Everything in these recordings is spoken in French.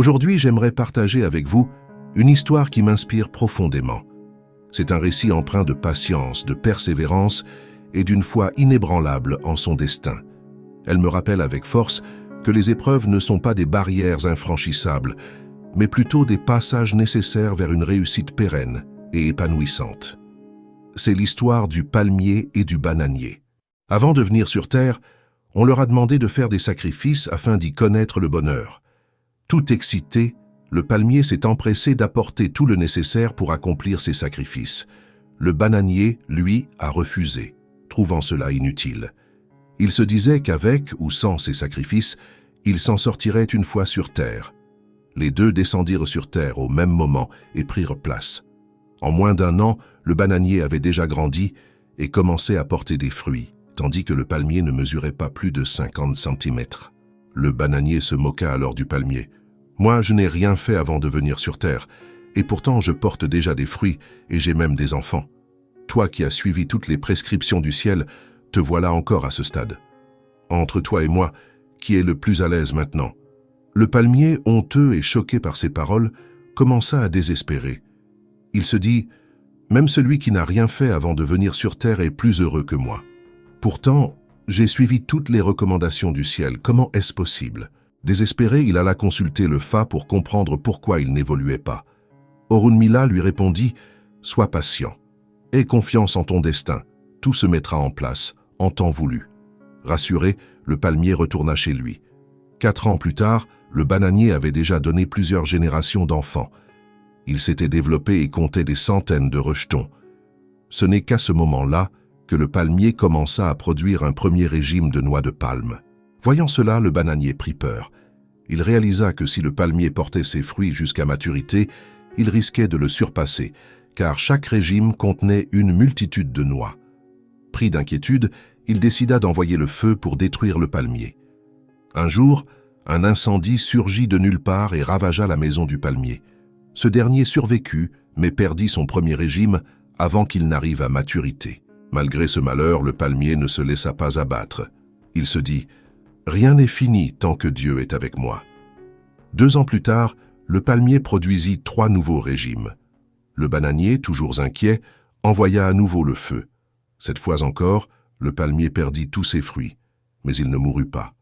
Aujourd'hui, j'aimerais partager avec vous une histoire qui m'inspire profondément. C'est un récit empreint de patience, de persévérance et d'une foi inébranlable en son destin. Elle me rappelle avec force que les épreuves ne sont pas des barrières infranchissables, mais plutôt des passages nécessaires vers une réussite pérenne et épanouissante. C'est l'histoire du palmier et du bananier. Avant de venir sur Terre, on leur a demandé de faire des sacrifices afin d'y connaître le bonheur. Tout excité, le palmier s'est empressé d'apporter tout le nécessaire pour accomplir ses sacrifices. Le bananier, lui, a refusé, trouvant cela inutile. Il se disait qu'avec ou sans ses sacrifices, il s'en sortirait une fois sur Terre. Les deux descendirent sur Terre au même moment et prirent place. En moins d'un an, le bananier avait déjà grandi et commençait à porter des fruits, tandis que le palmier ne mesurait pas plus de 50 cm. Le bananier se moqua alors du palmier. « Moi, je n'ai rien fait avant de venir sur Terre, et pourtant je porte déjà des fruits et j'ai même des enfants. Toi qui as suivi toutes les prescriptions du ciel, te voilà encore à ce stade. Entre toi et moi, qui est le plus à l'aise maintenant ?» Le palmier, honteux et choqué par ces paroles, commença à désespérer. Il se dit « Même celui qui n'a rien fait avant de venir sur Terre est plus heureux que moi. Pourtant, j'ai suivi toutes les recommandations du ciel, comment est-ce possible ?» Désespéré, il alla consulter le Fa pour comprendre pourquoi il n'évoluait pas. Orunmila lui répondit « Sois patient, aie confiance en ton destin, tout se mettra en place, en temps voulu. » Rassuré, le palmier retourna chez lui. 4 ans plus tard, le bananier avait déjà donné plusieurs générations d'enfants. Il s'était développé et comptait des centaines de rejetons. Ce n'est qu'à ce moment-là que le palmier commença à produire un premier régime de noix de palme. Voyant cela, le bananier prit peur. Il réalisa que si le palmier portait ses fruits jusqu'à maturité, il risquait de le surpasser, car chaque régime contenait une multitude de noix. Pris d'inquiétude, il décida d'envoyer le feu pour détruire le palmier. Un jour, un incendie surgit de nulle part et ravagea la maison du palmier. Ce dernier survécut, mais perdit son premier régime avant qu'il n'arrive à maturité. Malgré ce malheur, le palmier ne se laissa pas abattre. Il se dit « Rien n'est fini tant que Dieu est avec moi. » 2 ans plus tard, le palmier produisit 3 nouveaux régimes. Le bananier, toujours inquiet, envoya à nouveau le feu. Cette fois encore, le palmier perdit tous ses fruits, mais il ne mourut pas.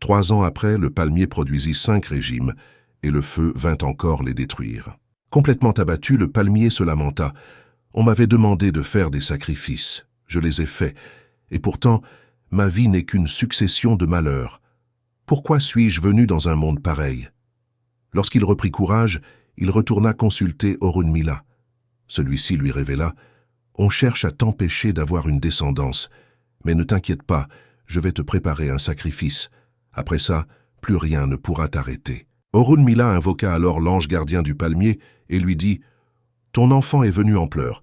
3 ans après, le palmier produisit 5 régimes, et le feu vint encore les détruire. Complètement abattu, le palmier se lamenta. « On m'avait demandé de faire des sacrifices, je les ai faits, et pourtant, ma vie n'est qu'une succession de malheurs. Pourquoi suis-je venu dans un monde pareil ?» Lorsqu'il reprit courage, il retourna consulter Orunmila. Celui-ci lui révéla « On cherche à t'empêcher d'avoir une descendance, mais ne t'inquiète pas, je vais te préparer un sacrifice. Après ça, plus rien ne pourra t'arrêter. » Orunmila invoqua alors l'ange gardien du palmier et lui dit « Ton enfant est venu en pleurs.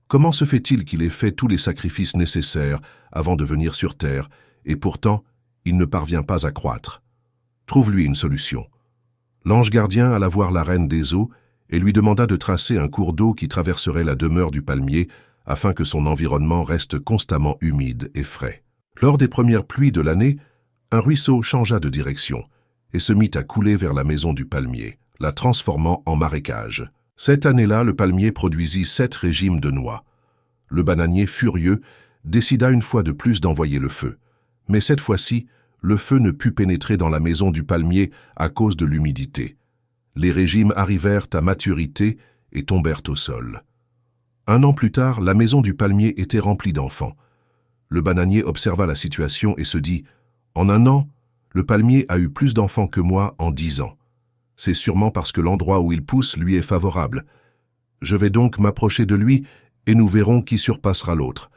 Comment se fait-il qu'il ait fait tous les sacrifices nécessaires avant de venir sur Terre, et pourtant, il ne parvient pas à croître? Trouve-lui une solution. » L'ange gardien alla voir la reine des eaux et lui demanda de tracer un cours d'eau qui traverserait la demeure du palmier afin que son environnement reste constamment humide et frais. Lors des premières pluies de l'année, un ruisseau changea de direction et se mit à couler vers la maison du palmier, la transformant en marécage. Cette année-là, le palmier produisit 7 régimes de noix. Le bananier, furieux, décida une fois de plus d'envoyer le feu. Mais cette fois-ci, le feu ne put pénétrer dans la maison du palmier à cause de l'humidité. Les régimes arrivèrent à maturité et tombèrent au sol. 1 an plus tard, la maison du palmier était remplie d'enfants. Le bananier observa la situation et se dit « En 1 an, le palmier a eu plus d'enfants que moi en 10 ans. C'est sûrement parce que l'endroit où il pousse lui est favorable. Je vais donc m'approcher de lui et nous verrons qui surpassera l'autre. »